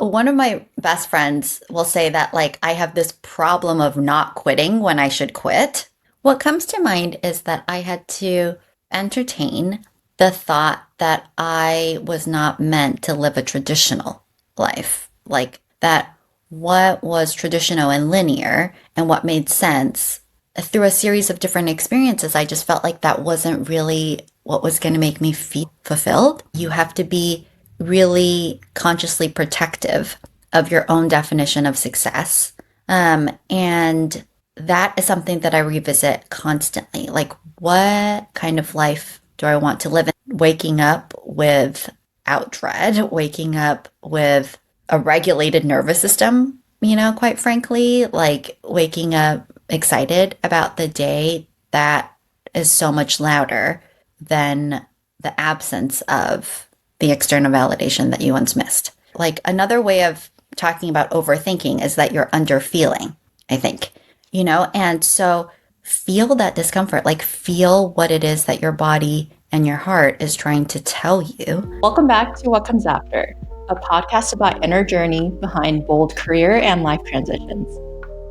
One of my best friends will say that, like, I have this problem of not quitting when I should quit. What comes to mind is that I had to entertain the thought that I was not meant to live a traditional life. Like, that what was traditional and linear and what made sense through a series of different experiences, I just felt like that wasn't really what was going to make me feel fulfilled. You have to be really consciously protective of your own definition of success. And that is something that I revisit constantly. Like, what kind of life do I want to live in? Waking up without dread, waking up with a regulated nervous system, quite frankly, like waking up excited about the day that is so much louder than the absence of the external validation that you once missed. Like, another way of talking about overthinking is that you're under feeling, I think, and so feel that discomfort, like feel what it is that your body and your heart is trying to tell you. Welcome back to What Comes After, a podcast about inner journey behind bold career and life transitions.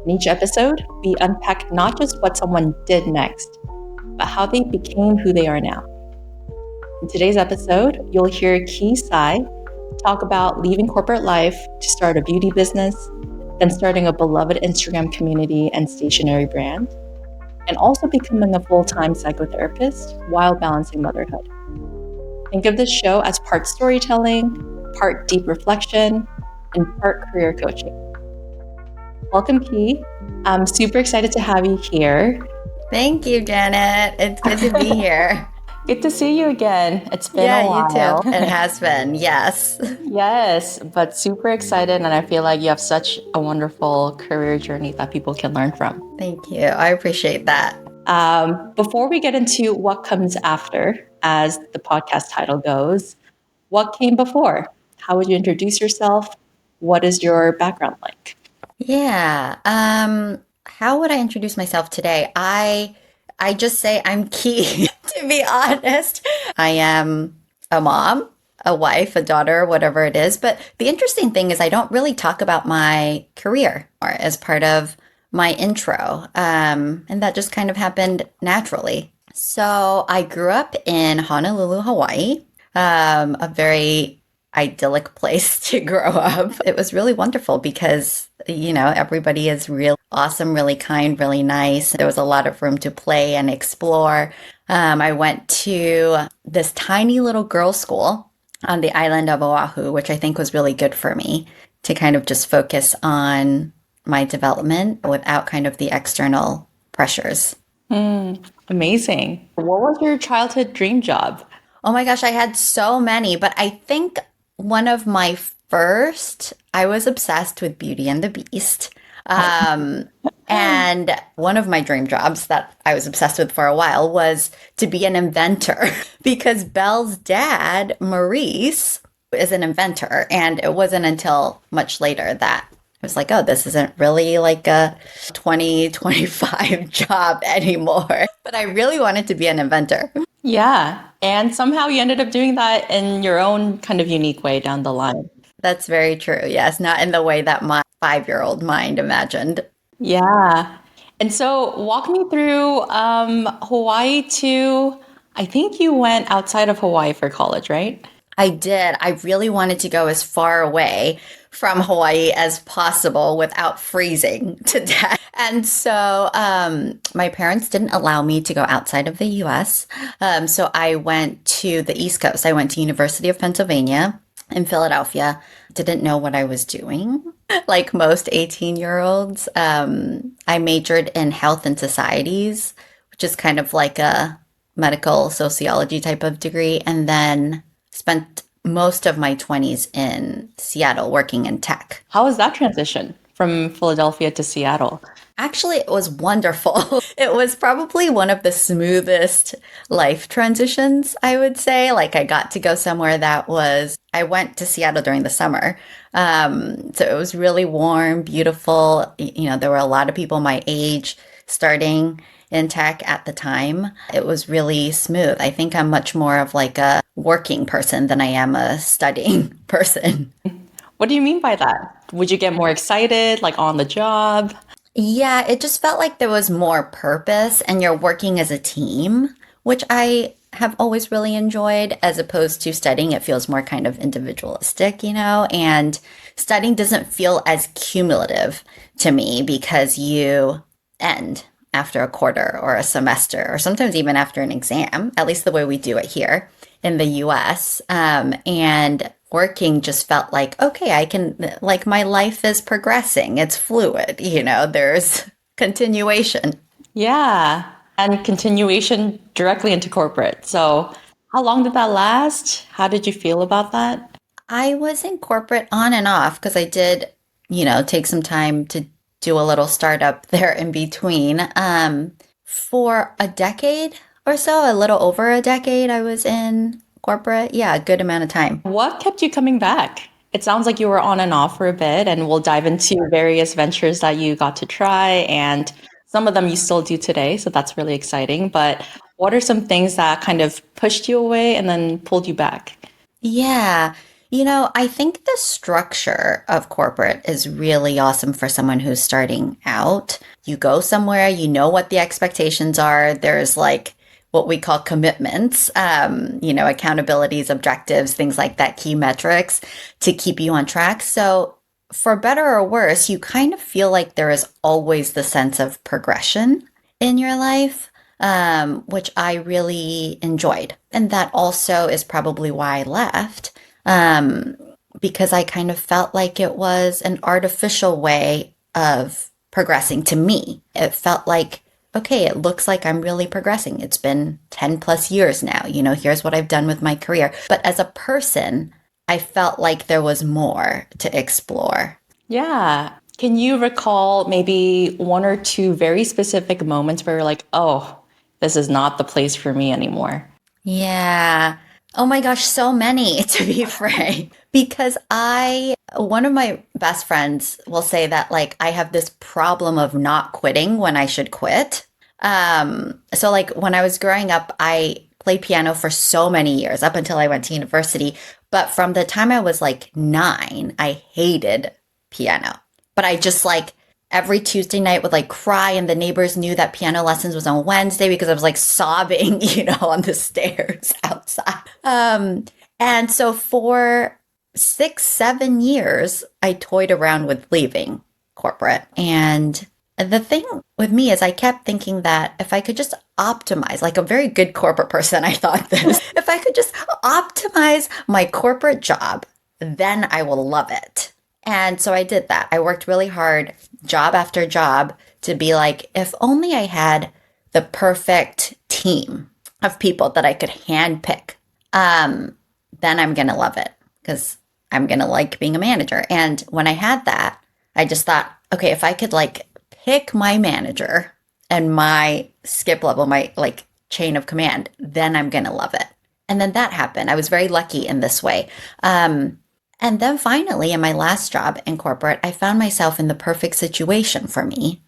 In each episode, we unpack not just what someone did next, but how they became who they are now. In today's episode, you'll hear Tsai talk about leaving corporate life to start a beauty business, then starting a beloved Instagram community and stationery brand, and also becoming a full-time psychotherapist while balancing motherhood. Think of this show as part storytelling, part deep reflection, and part career coaching. Welcome, P. I'm super excited to have you here. Thank you, Janet. It's good to be here. Good to see you again. It's been a while. Yeah, you too. It has been, yes. Yes, but super excited, and I feel like you have such a wonderful career journey that people can learn from. Thank you. I appreciate that. Before we get into what comes after, as the podcast title goes, what came before? How would you introduce yourself? What is your background like? Yeah. How would I introduce myself today? I just say I'm Key, to be honest. I am a mom, a wife, a daughter, whatever it is. But the interesting thing is I don't really talk about my career or as part of my intro. And that just kind of happened naturally. So I grew up in Honolulu, Hawaii, a very idyllic place to grow up. It was really wonderful because, everybody is real awesome, really kind, really nice. There was a lot of room to play and explore. I went to this tiny little girls' school on the island of Oahu, which I think was really good for me to kind of just focus on my development without kind of the external pressures. Amazing. What was your childhood dream job? Oh my gosh, I had so many, but I think one of my first, I was obsessed with Beauty and the Beast. And one of my dream jobs that I was obsessed with for a while was to be an inventor because Belle's dad, Maurice, is an inventor. And it wasn't until much later that I was like, oh, this isn't really like a 2025 job anymore. But I really wanted to be an inventor. Yeah. And somehow you ended up doing that in your own kind of unique way down the line. That's very true. Yes, not in the way that my 5-year-old mind imagined. Yeah. And so walk me through Hawaii to, I think you went outside of Hawaii for college, right? I did. I really wanted to go as far away from Hawaii as possible without freezing to death. And so my parents didn't allow me to go outside of the US. So I went to the East Coast. I went to University of Pennsylvania in Philadelphia. Didn't know what I was doing. Like most 18-year-olds, I majored in health and societies, which is kind of like a medical sociology type of degree, and then spent most of my 20s in Seattle working in tech. How was that transition from Philadelphia to Seattle? Actually, it was wonderful. It was probably one of the smoothest life transitions, I would say. Like, I got to go somewhere I went to Seattle during the summer. So it was really warm, beautiful. There were a lot of people my age starting in tech at the time. It was really smooth. I think I'm much more of like a working person than I am a studying person. What do you mean by that? Would you get more excited, like on the job? Yeah, it just felt like there was more purpose and you're working as a team, which I have always really enjoyed as opposed to studying. It feels more kind of individualistic, and studying doesn't feel as cumulative to me because you end after a quarter or a semester or sometimes even after an exam, at least the way we do it here in the US. And working just felt like, okay, I can, like, my life is progressing. It's fluid, there's continuation. Yeah. And continuation directly into corporate. So, how long did that last? How did you feel about that? I was in corporate on and off because I did, take some time to do a little startup there in between. For a decade or so, a little over a decade, I was in corporate. Yeah, a good amount of time. What kept you coming back? It sounds like you were on and off for a bit, and we'll dive into various ventures that you got to try, and some of them you still do today. So that's really exciting. But what are some things that kind of pushed you away and then pulled you back? Yeah. I think the structure of corporate is really awesome for someone who's starting out. You go somewhere, you know what the expectations are. There's like what we call commitments, accountabilities, objectives, things like that, key metrics to keep you on track. So, for better or worse, you kind of feel like there is always the sense of progression in your life, which I really enjoyed. And that also is probably why I left, um, because I kind of felt like it was an artificial way of progressing to me. It felt like, okay, it looks like I'm really progressing. It's been 10 plus years now. Here's what I've done with my career. But as a person, I felt like there was more to explore. Yeah. Can you recall maybe one or two very specific moments where you're like, oh, this is not the place for me anymore? Yeah. Oh my gosh, so many to be frank. Because one of my best friends will say that like I have this problem of not quitting when I should quit. So like when I was growing up, I played piano for so many years up until I went to university. But from the time I was like 9, I hated piano. But I just like every Tuesday night would like cry, and the neighbors knew that piano lessons was on Wednesday because I was like sobbing, on the stairs outside. And so for 6, 7 years, I toyed around with leaving corporate. And the thing with me is I kept thinking that if I could just optimize, like a very good corporate person, I thought this, if I could just optimize my corporate job, then I will love it. And so I did that. I worked really hard, job after job, to be like, if only I had the perfect team of people that I could handpick, then I'm going to love it because I'm going to like being a manager. And when I had that, I just thought, okay, if I could like pick my manager and my skip level, my like chain of command, then I'm going to love it. And then that happened. I was very lucky in this way. And then finally, in my last job in corporate, I found myself in the perfect situation for me,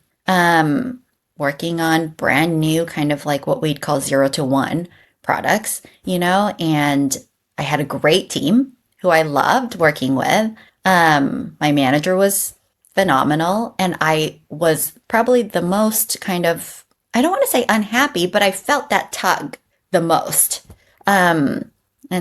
working on brand new, kind of like what we'd call 0 to 1 products, and I had a great team who I loved working with. My manager was phenomenal, and I was probably the most kind of, I don't want to say unhappy, but I felt that tug the most. And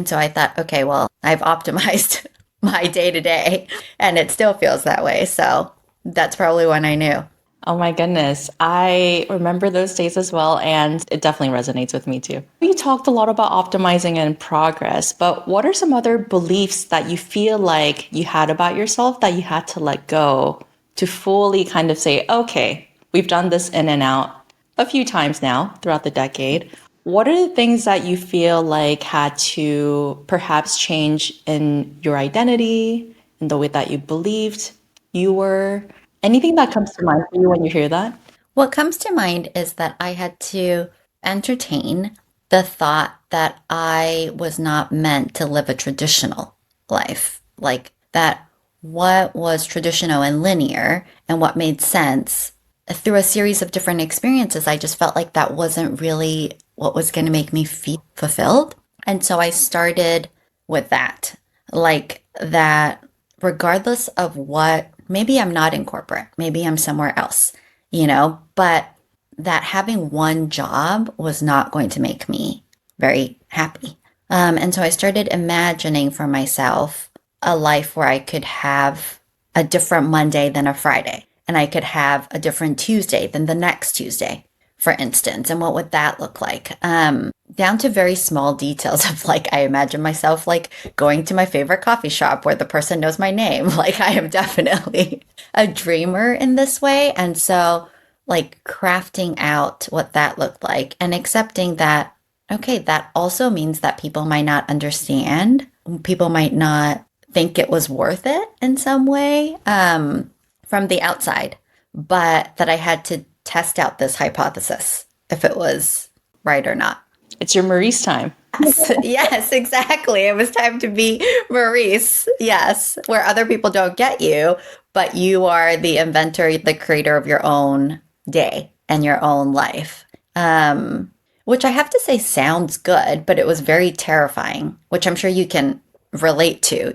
so I thought, okay, well, I've optimized my day to day, and it still feels that way. So that's probably when I knew. Oh my goodness. I remember those days as well, and it definitely resonates with me too. We talked a lot about optimizing and progress, but what are some other beliefs that you feel like you had about yourself that you had to let go to fully kind of say, okay, we've done this in and out a few times now throughout the decade. What are the things that you feel like had to perhaps change in your identity, in the way that you believed you were? Anything that comes to mind for you when you hear that? What comes to mind is that I had to entertain the thought that I was not meant to live a traditional life, like that what was traditional and linear and what made sense through a series of different experiences. I just felt like that wasn't really what was going to make me feel fulfilled. And so I started with that, like that regardless of what, maybe I'm not in corporate, maybe I'm somewhere else, but that having one job was not going to make me very happy. And so I started imagining for myself a life where I could have a different Monday than a Friday, and I could have a different Tuesday than the next Tuesday, for instance. And what would that look like? Down to very small details of like, I imagine myself like going to my favorite coffee shop where the person knows my name. Like, I am definitely a dreamer in this way. And so, like, crafting out what that looked like and accepting that, okay, that also means that people might not understand. People might not think it was worth it in some way from the outside, but that I had to test out this hypothesis if it was right or not. It's your Maurice time. Yes, yes, exactly. It was time to be Maurice. Yes, where other people don't get you, but you are the inventor, the creator of your own day and your own life. Which I have to say sounds good, but it was very terrifying, which I'm sure you can relate to,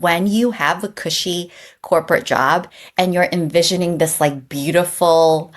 when you have a cushy corporate job and you're envisioning this like beautiful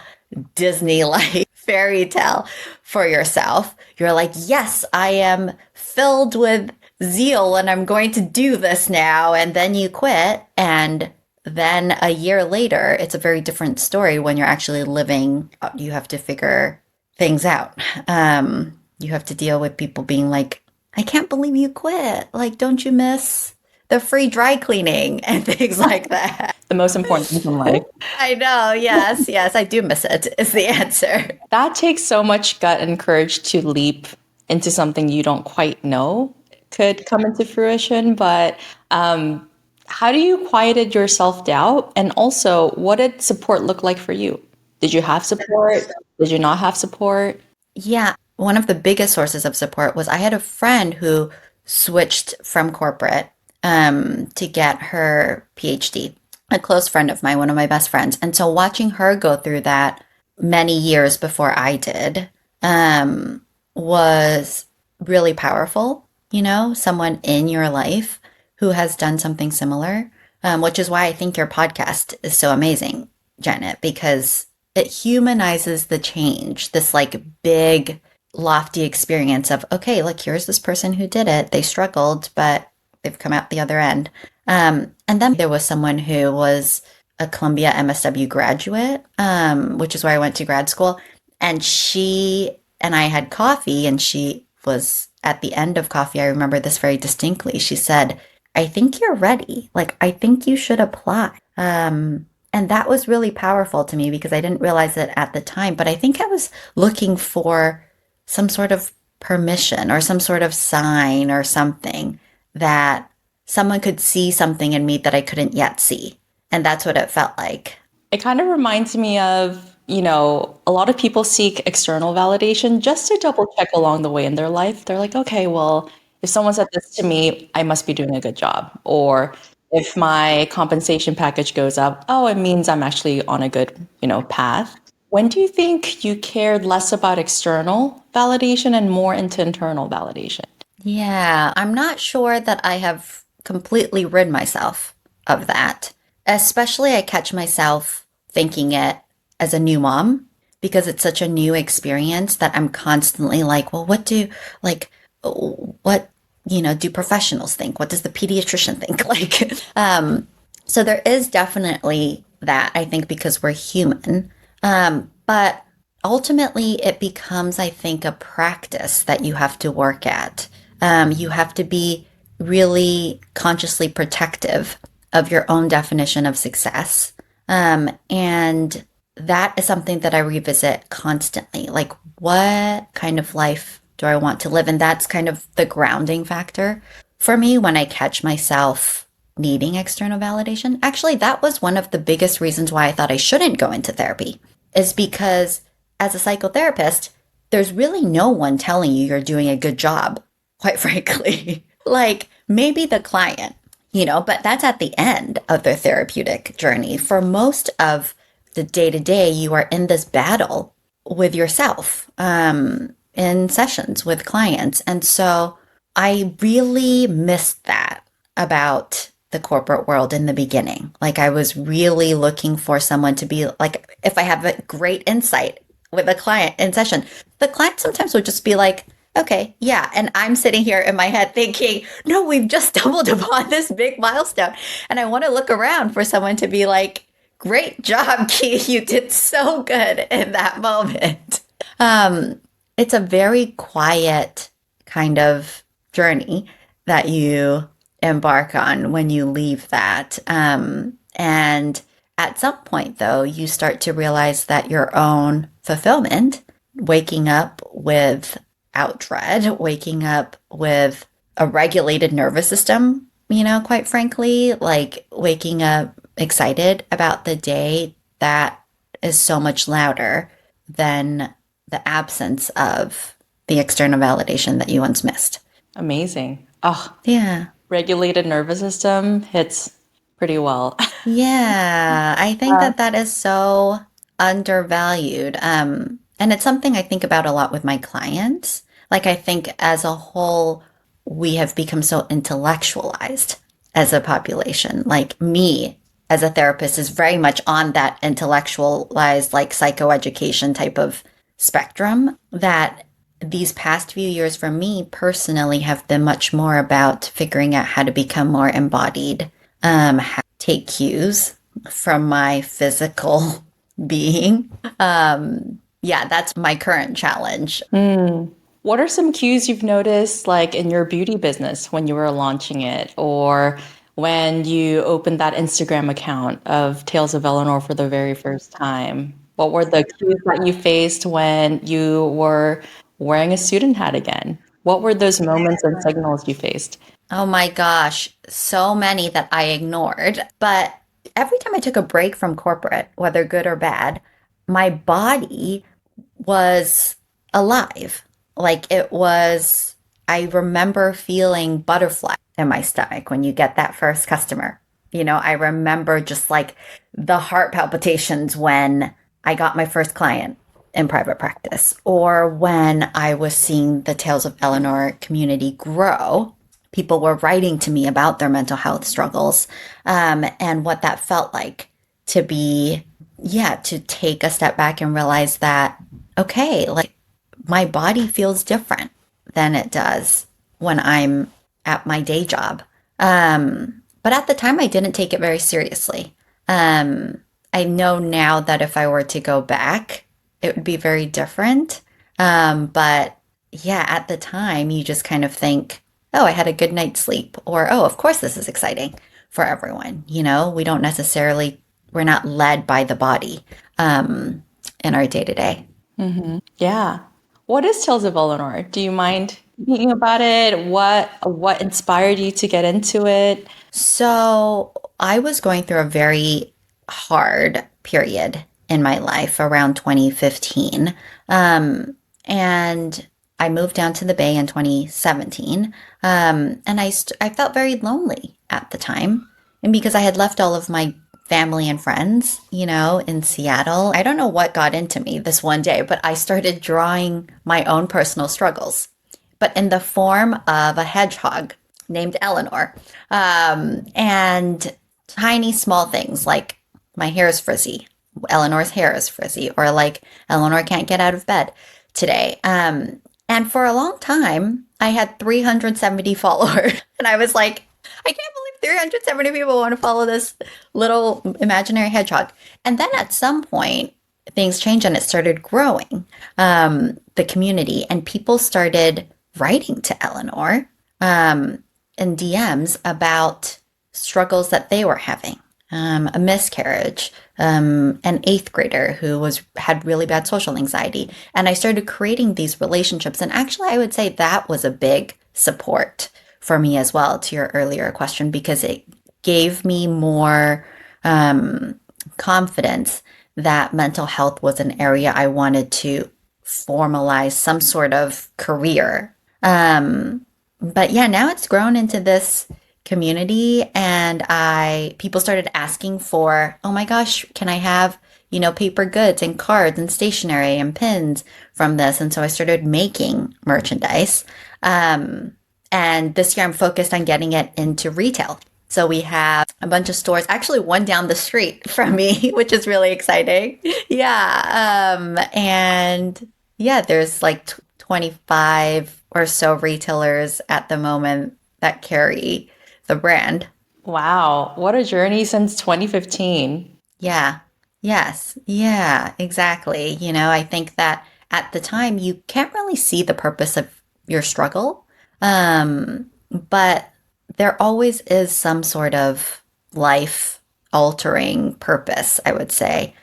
Disney like fairy tale for yourself. You're like, yes, I am filled with zeal and I'm going to do this now. And then you quit. And then a year later, it's a very different story when you're actually living. You have to figure things out. You have to deal with people being like, I can't believe you quit. Like, don't you miss the free dry cleaning and things like that? The most important thing in life. I know. Yes, yes, I do miss it, is the answer. That takes so much gut and courage to leap into something you don't quite know could come into fruition. But how do you quieted your self-doubt? And also, what did support look like for you? Did you have support? Did you not have support? Yeah, one of the biggest sources of support was I had a friend who switched from corporate to get her PhD, a close friend of mine, one of my best friends. And so watching her go through that many years before I did was really powerful. Someone in your life who has done something similar, which is why I think your podcast is so amazing, Janet, because it humanizes the change, this like big, lofty experience of, okay, look, here's this person who did it. They struggled, but they've come out the other end. And then there was someone who was a Columbia MSW graduate, which is where I went to grad school. And she and I had coffee, and she was at the end of coffee. I remember this very distinctly. She said, I think you're ready. Like, I think you should apply. And that was really powerful to me because I didn't realize it at the time. But I think I was looking for some sort of permission or some sort of sign or something that someone could see something in me that I couldn't yet see. And that's what it felt like. It kind of reminds me of, a lot of people seek external validation just to double check along the way in their life. They're like, okay, well, if someone said this to me, I must be doing a good job. Or if my compensation package goes up, oh, it means I'm actually on a good, path. When do you think you cared less about external validation and more into internal validation? Yeah, I'm not sure that I have completely rid myself of that. Especially, I catch myself thinking it as a new mom because it's such a new experience that I'm constantly like, well, do professionals think? What does the pediatrician think? So there is definitely that, I think, because we're human. But ultimately, it becomes, I think, a practice that you have to work at. You have to be really consciously protective of your own definition of success. And that is something that I revisit constantly. Like, what kind of life do I want to live? And that's kind of the grounding factor for me when I catch myself needing external validation. Actually, that was one of the biggest reasons why I thought I shouldn't go into therapy, is because as a psychotherapist, there's really no one telling you you're doing a good job, quite frankly. Like, maybe the client, but that's at the end of their therapeutic journey. For most of the day to day, you are in this battle with yourself in sessions with clients. And so I really missed that about the corporate world in the beginning. Like I was really looking for someone to be like, if I have a great insight with a client in session, the client sometimes would just be like, okay, yeah. And I'm sitting here in my head thinking, no, we've just stumbled upon this big milestone. And I want to look around for someone to be like, great job, Key. You did so good in that moment. It's a very quiet kind of journey that you embark on when you leave that. And at some point, though, you start to realize that your own fulfillment, waking up without dread, waking up with a regulated nervous system, quite frankly, like waking up excited about the day, that is so much louder than the absence of the external validation that you once missed. Amazing. Oh, Yeah. regulated nervous system hits pretty well. Yeah. I think that that is so undervalued. And it's something I think about a lot with my clients. Like, I think as a whole, we have become so intellectualized as a population. Like, me as a therapist is very much on that intellectualized, like psychoeducation type of spectrum, that these past few years for me personally have been much more about figuring out how to become more embodied, how to take cues from my physical being. Yeah, that's my current challenge. What are some cues you've noticed, like in your beauty business when you were launching it, or when you opened that Instagram account of Tales of Eleanor for the very first time? What were the cues that you faced when you were wearing a student hat again? What were those moments and signals you faced? Oh my gosh, so many that I ignored. But every time I took a break from corporate, whether good or bad, my body was alive. Like it was, I remember feeling butterfly in my stomach when you get that first customer. I remember just like the heart palpitations when I got my first client in private practice, or when I was seeing the Tales of Eleanor community grow. People were writing to me about their mental health struggles, and what that felt like to be, yeah, to take a step back and realize that, okay, like my body feels different than it does when I'm at my day job. But at the time, I didn't take it very seriously. I know now that if I were to go back, it would be very different. But yeah, at the time, you just kind of think, oh, I had a good night's sleep, or oh, of course, this is exciting for everyone. We don't necessarily, we're not led by the body in our day to day. Yeah. What is Tales of Eleanor? Do you mind speaking about it? What inspired you to get into it? So I was going through a very hard period in my life around 2015. And I moved down to the Bay in 2017. And I felt very lonely at the time. And because I had left all of my family and friends, in Seattle, I don't know what got into me this one day, but I started drawing my own personal struggles, but in the form of a hedgehog named Eleanor. And tiny small things like my hair is frizzy, Eleanor's hair is frizzy, or like Eleanor can't get out of bed today. And for a long time, I had 370 followers. And I was like, I can't believe 370 people want to follow this little imaginary hedgehog. And then at some point, things changed and it started growing, the community, and people started writing to Eleanor in DMs about struggles that they were having. A miscarriage, an eighth grader who had really bad social anxiety. And I started creating these relationships. And actually, I would say that was a big support for me as well, to your earlier question, because it gave me more confidence that mental health was an area I wanted to formalize some sort of career. But yeah, now it's grown into this community, and people started asking for, oh my gosh, can I have, paper goods and cards and stationery and pins from this? And so I started making merchandise. And this year I'm focused on getting it into retail So we have a bunch of stores, actually one down the street from me, which is really exciting. Yeah. And yeah, there's like 25 or so retailers at the moment that carry the brand. Wow, what a journey since 2015. Yeah. Yes. Yeah, exactly. I think that at the time you can't really see the purpose of your struggle. But there always is some sort of life altering purpose, I would say,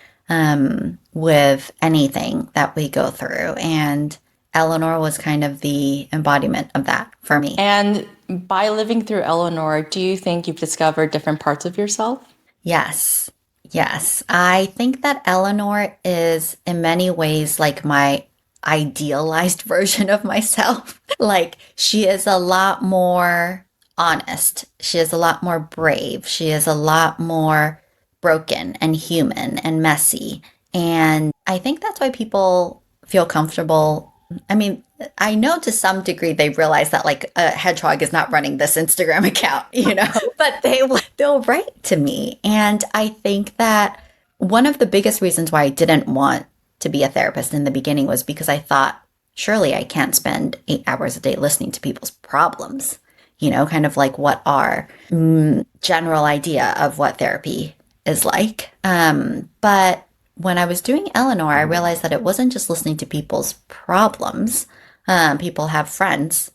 with anything that we go through. And Eleanor was kind of the embodiment of that for me. And by living through Eleanor, do you think you've discovered different parts of yourself? Yes. Yes. I think that Eleanor is in many ways like my idealized version of myself. Like she is a lot more honest. She is a lot more brave. She is a lot more broken and human and messy. And I think that's why people feel comfortable. I mean, I know to some degree they realize that like a hedgehog is not running this Instagram account, but they'll write to me. And I think that one of the biggest reasons why I didn't want to be a therapist in the beginning was because I thought, surely I can't spend 8 hours a day listening to people's problems, kind of like what our general idea of what therapy is like. But when I was doing Eleanor, I realized that it wasn't just listening to people's problems. People have friends,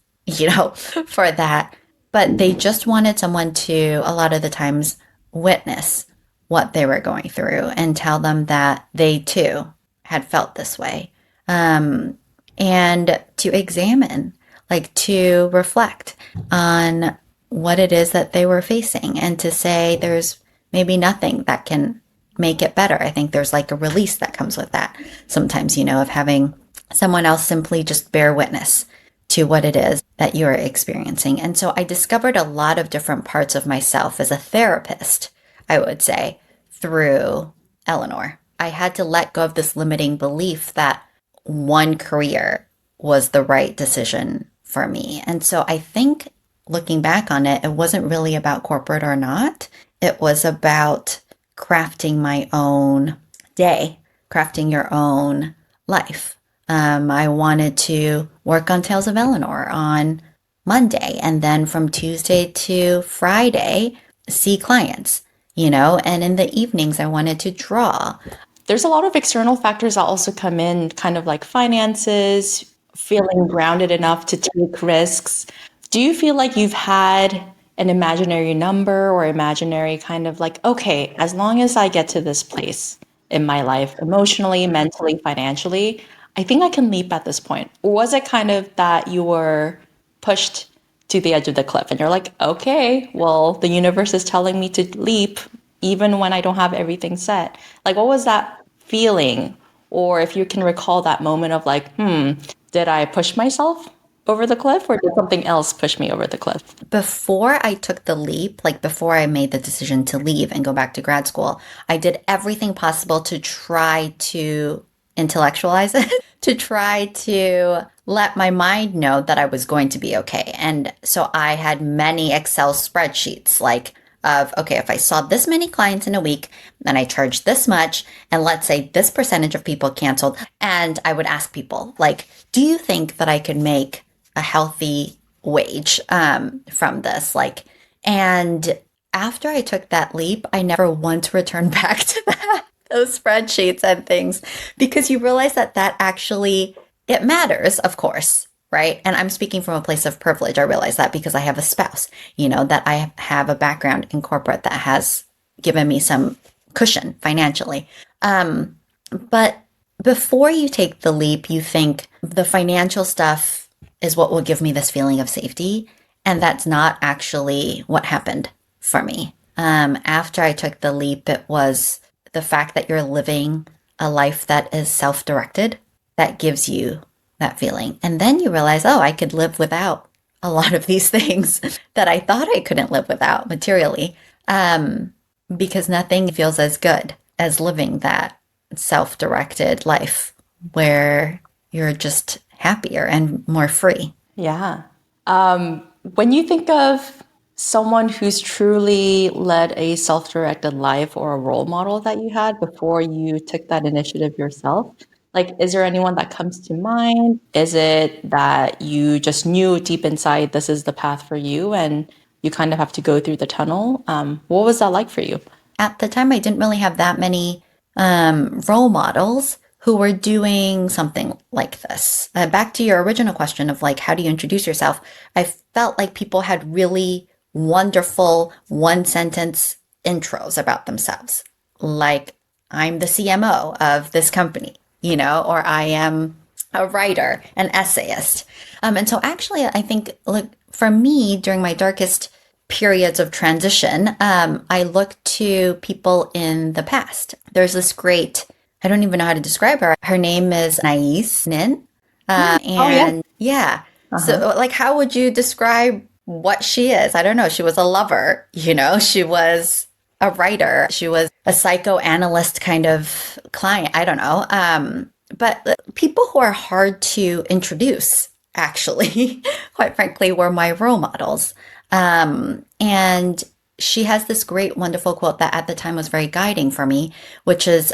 for that, but they just wanted someone to, a lot of the times, witness what they were going through and tell them that they too had felt this way. And to examine, like to reflect on what it is that they were facing and to say there's maybe nothing that can make it better. I think there's like a release that comes with that sometimes, of having someone else simply just bear witness to what it is that you're experiencing. And so I discovered a lot of different parts of myself as a therapist, I would say, through Eleanor. I had to let go of this limiting belief that one career was the right decision for me. And so I think looking back on it, it wasn't really about corporate or not. It was about crafting my own day, crafting your own life. I wanted to work on Tales of Eleanor on Monday, and then from Tuesday to Friday, see clients, and in the evenings, I wanted to draw. There's a lot of external factors that also come in, kind of like finances, feeling grounded enough to take risks. Do you feel like you've had an imaginary number or imaginary kind of like, okay, as long as I get to this place in my life, emotionally, mentally, financially, I think I can leap at this point? Or was it kind of that you were pushed to the edge of the cliff and you're like, okay, well, the universe is telling me to leap even when I don't have everything set? Like, what was that feeling? Or if you can recall that moment of like, did I push myself over the cliff or did something else push me over the cliff? Before I took the leap, like before I made the decision to leave and go back to grad school, I did everything possible to try to intellectualize it, to try to let my mind know that I was going to be okay. And so I had many Excel spreadsheets like of, okay, if I saw this many clients in a week, then I charged this much, and let's say this percentage of people canceled. And I would ask people, like, do you think that I could make a healthy wage from this? Like, and after I took that leap, I never once returned back to that, those spreadsheets and things, because you realize that actually, it matters, of course, right? And I'm speaking from a place of privilege. I realize that because I have a spouse, that I have a background in corporate that has given me some cushion financially. But before you take the leap, you think the financial stuff is what will give me this feeling of safety. And that's not actually what happened for me. After I took the leap, it was the fact that you're living a life that is self-directed that gives you that feeling. And then you realize, oh, I could live without a lot of these things that I thought I couldn't live without materially, because nothing feels as good as living that self-directed life where you're just happier and more free. Yeah. When you think of someone who's truly led a self-directed life or a role model that you had before you took that initiative yourself? Like, is there anyone that comes to mind? Is it that you just knew deep inside this is the path for you and you kind of have to go through the tunnel? What was that like for you? At the time, I didn't really have that many role models who were doing something like this. Back to your original question of like, how do you introduce yourself? I felt like people had really wonderful one sentence intros about themselves. Like, I'm the CMO of this company, or I am a writer, an essayist. And so actually, I think, look, for me, during my darkest periods of transition, I look to people in the past. There's this great, I don't even know how to describe her. Her name is Nais Nin. Oh, yeah. And yeah, Uh-huh. so like, how would you describe what she is? I don't know. She was a lover, she was a writer, she was a psychoanalyst kind of client. I don't know. But people who are hard to introduce, actually, quite frankly, were my role models. And she has this great, wonderful quote that at the time was very guiding for me, which is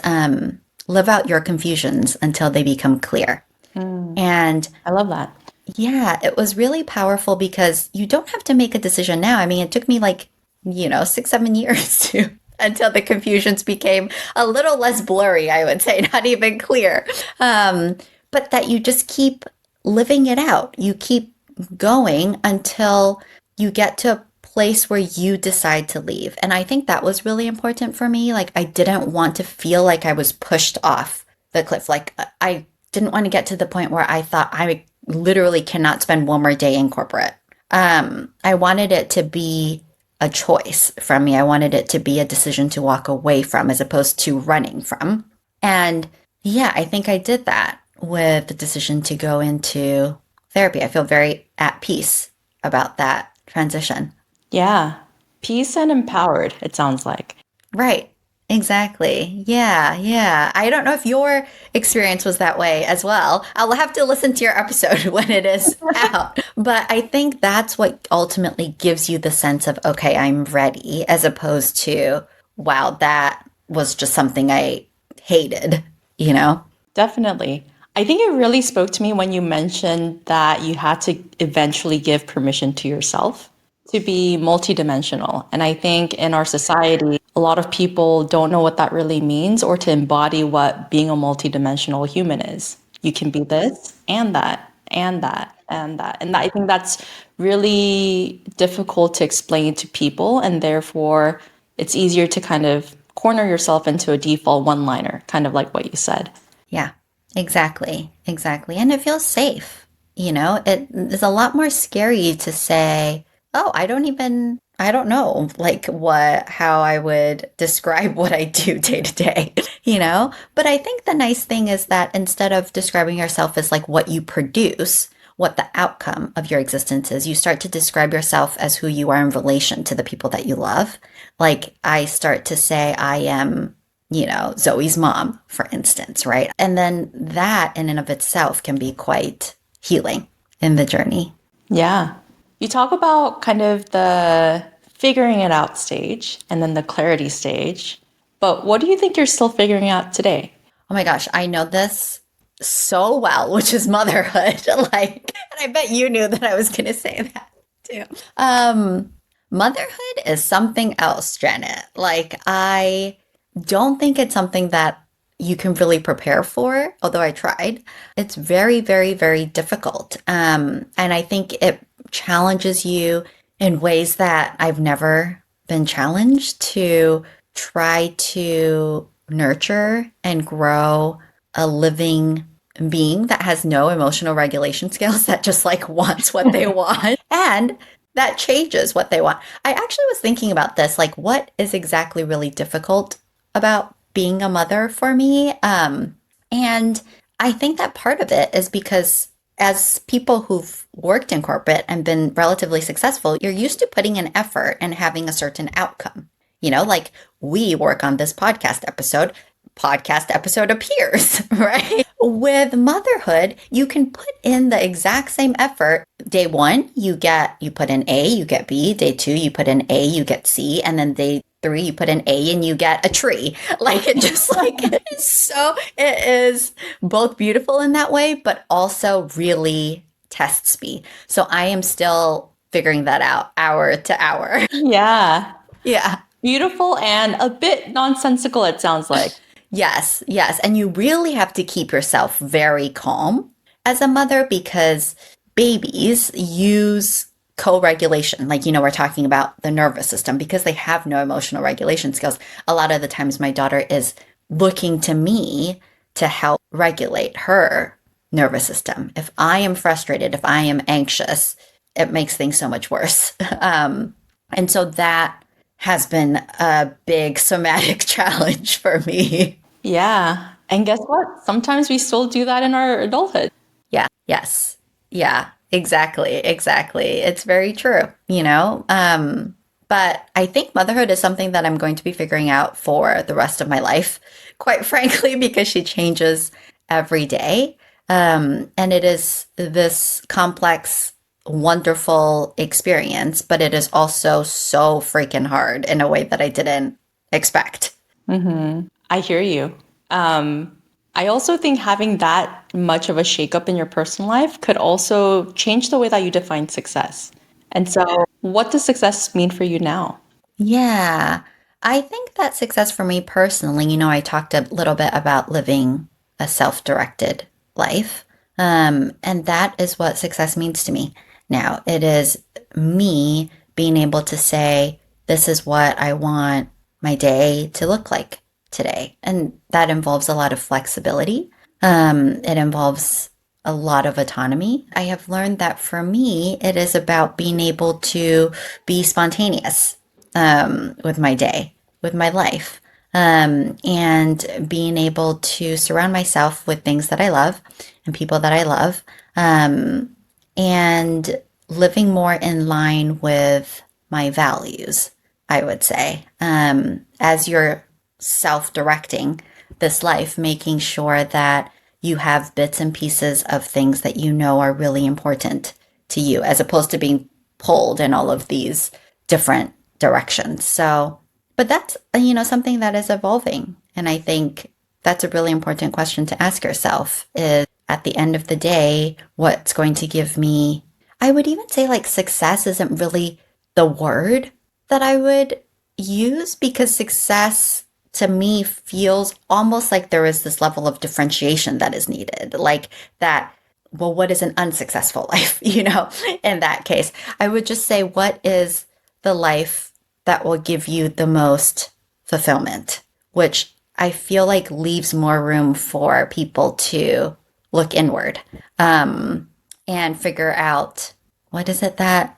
live out your confusions until they become clear. Mm, And I love that. yeah, it was really powerful because you don't have to make a decision now. I mean, it took me like, 6, 7 years to until the confusions became a little less blurry, I would say, not even clear. But that you just keep living it out. You keep going until you get to a place where you decide to leave. And I think that was really important for me. Like, I didn't want to feel like I was pushed off the cliff. Like, I didn't want to get to the point where I thought I literally cannot spend one more day in corporate. I wanted it to be a choice from me. I wanted it to be a decision to walk away from as opposed to running from. And yeah, I think I did that with the decision to go into therapy. I feel very at peace about that transition. Yeah. Peace and empowered, it sounds like. Right. Exactly. Yeah. Yeah. I don't know if your experience was that way as well. I'll have to listen to your episode when it is out. But I think that's what ultimately gives you the sense of, okay, I'm ready, as opposed to, wow, that was just something I hated, you know? Definitely. I think it really spoke to me when you mentioned that you had to eventually give permission to yourself to be multidimensional. And I think in our society, a lot of people don't know what that really means or to embody what being a multidimensional human is. You can be this and that and that and that. And I think that's really difficult to explain to people. And therefore, it's easier to kind of corner yourself into a default one liner, kind of like what you said. Yeah, exactly. Exactly. And it feels safe. It is a lot more scary to say, oh, I don't know, like how I would describe what I do day to day, But I think the nice thing is that instead of describing yourself as like what you produce, what the outcome of your existence is, you start to describe yourself as who you are in relation to the people that you love. Like I start to say, I am Zoe's mom, for instance, right? And then that in and of itself can be quite healing in the journey. Yeah. You talk about kind of the figuring it out stage and then the clarity stage. But what do you think you're still figuring out today? Oh my gosh, I know this so well, which is motherhood. Like, and I bet you knew that I was going to say that too. Motherhood is something else, Janet. Like, I don't think it's something that you can really prepare for, although I tried. It's very, very, very difficult. And I think it challenges you in ways that I've never been challenged to try to nurture and grow a living being that has no emotional regulation skills, that just like wants what they want and that changes what they want. I actually was thinking about this, like what is exactly really difficult about being a mother for me. And I think that part of it is because as people who've worked in corporate and been relatively successful, you're used to putting in effort and having a certain outcome. Like we work on this podcast episode. podcast episode appears, right? With motherhood, you can put in the exact same effort. Day one, you put in A, you get B. Day two, you put in A, you get C. And then day three, you put in A and you get a tree. Like it just like it's so it is both beautiful in that way, but also really tests me. So I am still figuring that out hour to hour. Yeah. Yeah. Beautiful and a bit nonsensical, it sounds like. Yes, yes. And you really have to keep yourself very calm as a mother because babies use co regulation. Like, we're talking about the nervous system because they have no emotional regulation skills. A lot of the times, my daughter is looking to me to help regulate her nervous system. If I am frustrated, if I am anxious, it makes things so much worse. And so that has been a big somatic challenge for me. Yeah. And guess what? Sometimes we still do that in our adulthood. Yeah. Yes. Yeah. Exactly. Exactly. It's very true. But I think motherhood is something that I'm going to be figuring out for the rest of my life, quite frankly, because she changes every day. And it is this complex, wonderful experience, but it is also so freaking hard in a way that I didn't expect. I hear you. Um, I also think having that much of a shakeup in your personal life could also change the way that you define success. And so, what does success mean for you now? Yeah. I think that success for me personally, I talked a little bit about living a self directed life. And that is what success means to me. Now, it is me being able to say, this is what I want my day to look like today. And that involves a lot of flexibility. It involves a lot of autonomy. I have learned that for me, it is about being able to be spontaneous with my day, with my life, and being able to surround myself with things that I love and people that I love, and living more in line with my values, I would say. As you're self directing this life, making sure that you have bits and pieces of things that you know are really important to you, as opposed to being pulled in all of these different directions. So, but that's, something that is evolving. And I think that's a really important question to ask yourself is at the end of the day, what's going to give me, I would even say like success isn't really the word that I would use because success to me feels almost like there is this level of differentiation that is needed. Like that, well, what is an unsuccessful life? In that case, I would just say, what is the life that will give you the most fulfillment, which I feel like leaves more room for people to look inward, and figure out what is it that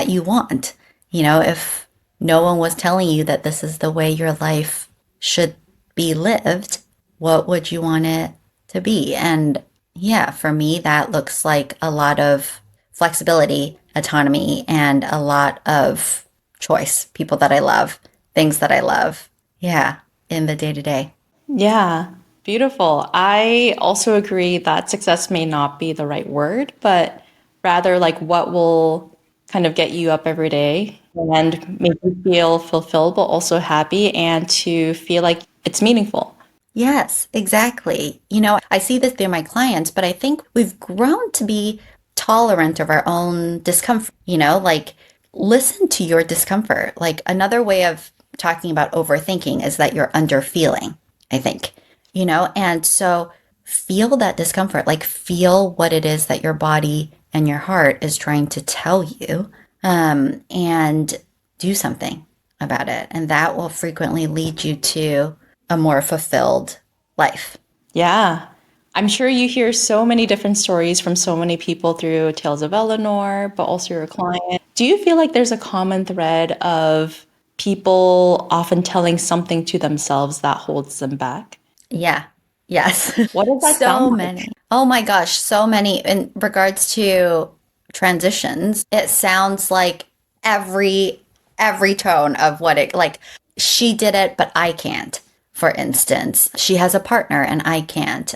you want. If no one was telling you that this is the way your life should be lived, what would you want it to be? And yeah, for me, that looks like a lot of flexibility, autonomy, and a lot of choice. People that I love, things that I love. Yeah, in the day to day. Yeah, beautiful. I also agree that success may not be the right word, but rather like what will kind of get you up every day and make you feel fulfilled, but also happy and to feel like it's meaningful. Yes, exactly. I see this through my clients, but I think we've grown to be tolerant of our own discomfort, like listen to your discomfort. Like another way of talking about overthinking is that you're under feeling, I think, and so feel that discomfort, like feel what it is that your body and your heart is trying to tell you, and do something about it. And that will frequently lead you to a more fulfilled life. Yeah. I'm sure you hear so many different stories from so many people through Tales of Eleanor, but also your client. Do you feel like there's a common thread of people often telling something to themselves that holds them back? Yeah. Yes. What does that sound So like? many. Oh my gosh, so many in regards to transitions. It sounds like every every tone of what it like she did it but I can't. for instance. She has a partner and I can't.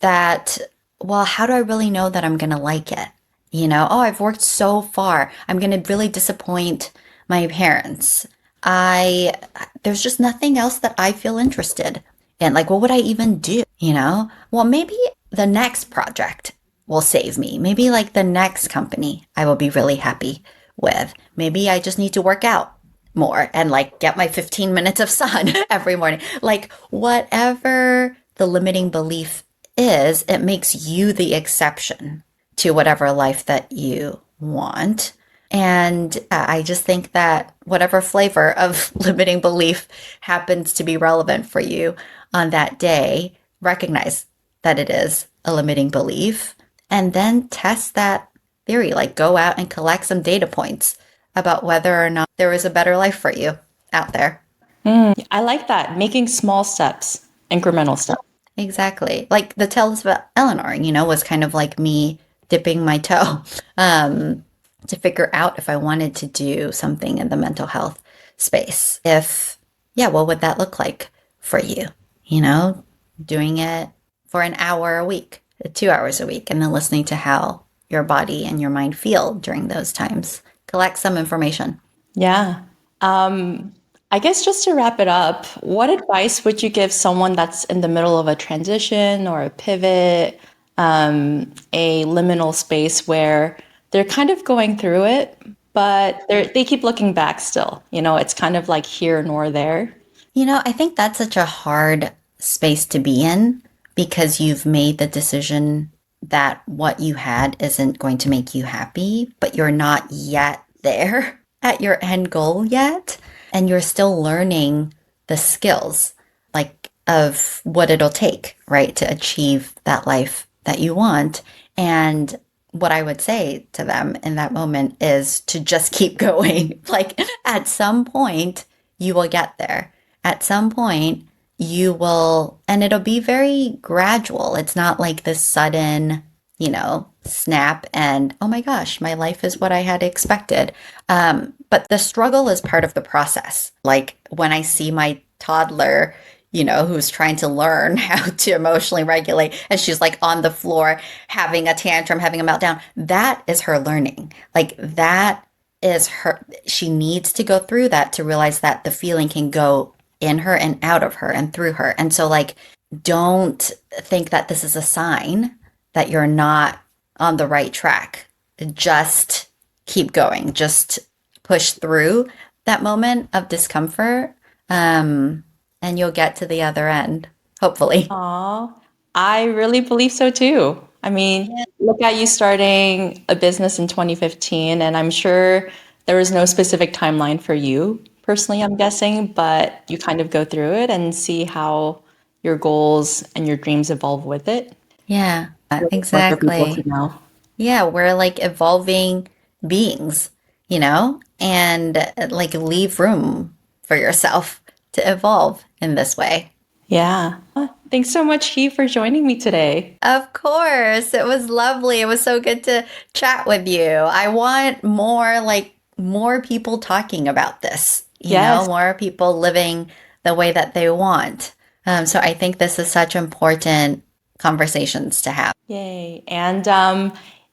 That, well, how do I really know that I'm going to like it? Oh, I've worked so far. I'm going to really disappoint my parents. There's just nothing else that I feel interested in. Like, what would I even do? Well, maybe the next project will save me. Maybe like the next company I will be really happy with. Maybe I just need to work out more and like get my 15 minutes of sun every morning. Like, whatever the limiting belief is, it makes you the exception to whatever life that you want. And I just think that whatever flavor of limiting belief happens to be relevant for you on that day, recognize that it is a limiting belief and then test that theory. Like, go out and collect some data points about whether or not there is a better life for you out there. I like that. Making small steps, incremental steps. Exactly. Like the Tales of Eleanor, was kind of like me dipping my toe to figure out if I wanted to do something in the mental health space. Yeah, what would that look like for you? Doing it for an hour a week, 2 hours a week, and then listening to how your body and your mind feel during those times. Collect some information. Yeah. I guess just to wrap it up, what advice would you give someone that's in the middle of a transition or a pivot, a liminal space where they're kind of going through it, but they keep looking back still? It's kind of like here nor there. I think that's such a hard space to be in because you've made the decision that what you had isn't going to make you happy, but you're not yet there at your end goal yet. And you're still learning the skills like of what it'll take, right, to achieve that life that you want. And what I would say to them in that moment is to just keep going. Like at some point, you will get there. At some point, you will, and it'll be very gradual. It's not like this sudden, snap and, oh my gosh, my life is what I had expected. But the struggle is part of the process. Like when I see my toddler, who's trying to learn how to emotionally regulate, and she's like on the floor having a tantrum, having a meltdown, that is her learning. Like that is her, she needs to go through that to realize that the feeling can go in her and out of her and through her. And so like, don't think that this is a sign that you're not on the right track. Just keep going. Just push through that moment of discomfort, and you'll get to the other end, hopefully. Aw, I really believe so too. I mean, look at you starting a business in 2015, and I'm sure there was no specific timeline for you personally, I'm guessing, but you kind of go through it and see how your goals and your dreams evolve with it. Yeah, More for people to exactly. know. Yeah, we're like evolving beings, and like leave room for yourself to evolve in this way. Yeah. Thanks so much, He, for joining me today. Of course. It was lovely. It was so good to chat with you. I want more people talking about this, Yes. more people living the way that they want. So I think this is such important conversations to have. Yay. And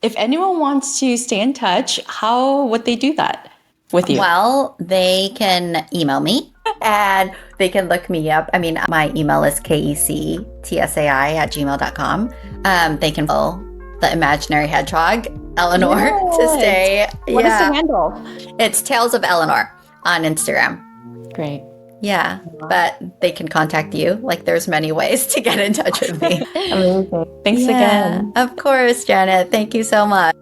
if anyone wants to stay in touch, how would they do that with you? Well, they can email me and they can look me up. I mean, my email is kectsai@gmail.com. They can follow the imaginary hedgehog, Eleanor, to Yes. stay. What is the Yeah. handle? It's Tales of Eleanor on Instagram. Great. Yeah. But they can contact you. Like there's many ways to get in touch with me. Amazing. Thanks Yeah. again. Of course, Janet. Thank you so much.